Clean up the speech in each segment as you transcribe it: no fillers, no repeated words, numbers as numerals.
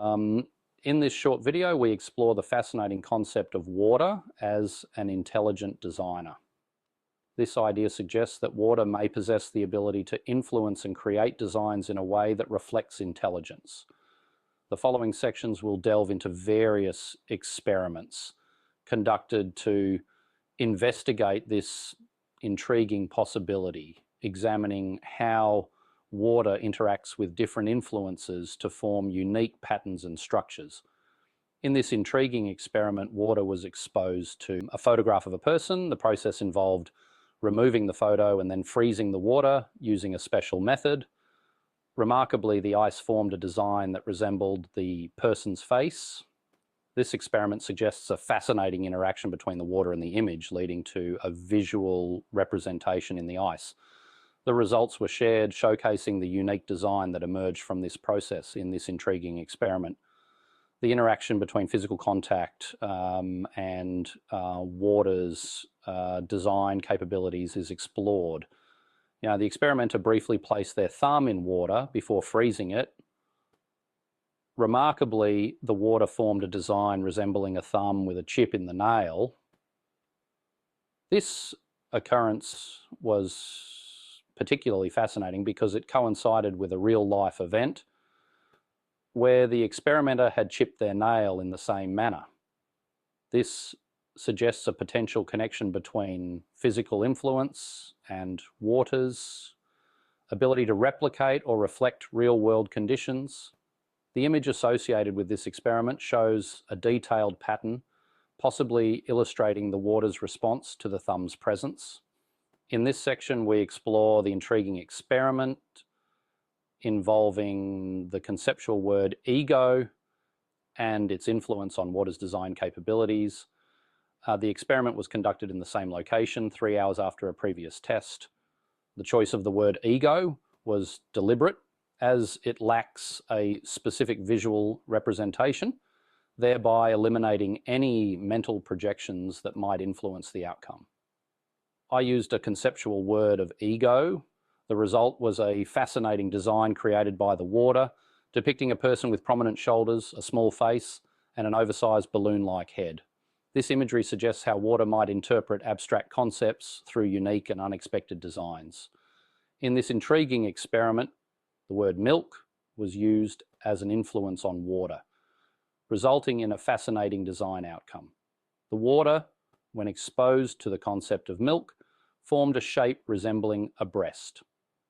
In this short video, we explore the fascinating concept of water as an intelligent designer. This idea suggests that water may possess the ability to influence and create designs in a way that reflects intelligence. The following sections will delve into various experiments conducted to investigate this intriguing possibility, examining how water interacts with different influences to form unique patterns and structures. In this intriguing experiment, water was exposed to a photograph of a person. The process involved removing the photo and then freezing the water using a special method. Remarkably, the ice formed a design that resembled the person's face. This experiment suggests a fascinating interaction between the water and the image, leading to a visual representation in the ice. The results were shared, showcasing the unique design that emerged from this process in this intriguing experiment. The interaction between physical contact and water's design capabilities is explored. The experimenter briefly placed their thumb in water before freezing it. Remarkably, the water formed a design resembling a thumb with a chip in the nail. This occurrence was particularly fascinating because it coincided with a real-life event where the experimenter had chipped their nail in the same manner. This suggests a potential connection between physical influence and water's ability to replicate or reflect real-world conditions. The image associated with this experiment shows a detailed pattern, possibly illustrating the water's response to the thumb's presence. In this section, we explore the intriguing experiment involving the conceptual word ego and its influence on water's design capabilities. The experiment was conducted in the same location 3 hours after a previous test. The choice of the word ego was deliberate, as it lacks a specific visual representation, thereby eliminating any mental projections that might influence the outcome. I used a conceptual word of ego. The result was a fascinating design created by the water, depicting a person with prominent shoulders, a small face, and an oversized balloon-like head. This imagery suggests how water might interpret abstract concepts through unique and unexpected designs. In this intriguing experiment, the word milk was used as an influence on water, resulting in a fascinating design outcome. The water, when exposed to the concept of milk, formed a shape resembling a breast.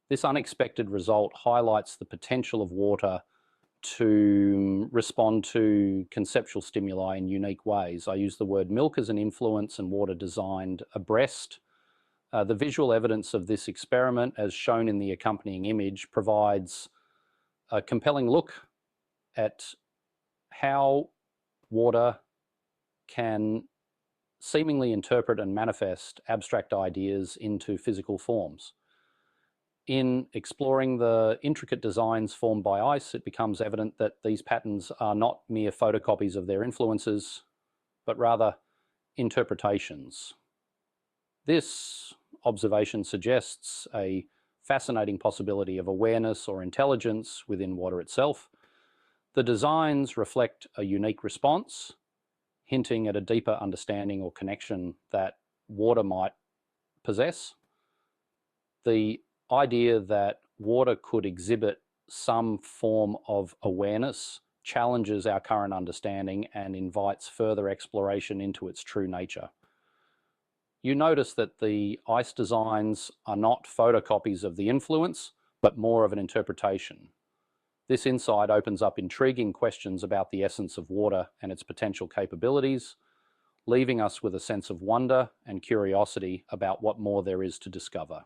This unexpected result highlights the potential of water to respond to conceptual stimuli in unique ways. I use the word milk as an influence, and water designed a breast. The visual evidence of this experiment, as shown in the accompanying image, provides a compelling look at how water can seemingly interpret and manifest abstract ideas into physical forms. In exploring the intricate designs formed by ice, it becomes evident that these patterns are not mere photocopies of their influences, but rather interpretations. This observation suggests a fascinating possibility of awareness or intelligence within water itself. The designs reflect a unique response, hinting at a deeper understanding or connection that water might possess. The idea that water could exhibit some form of awareness challenges our current understanding and invites further exploration into its true nature. You notice that the ice designs are not photocopies of the influence, but more of an interpretation. This insight opens up intriguing questions about the essence of water and its potential capabilities, leaving us with a sense of wonder and curiosity about what more there is to discover.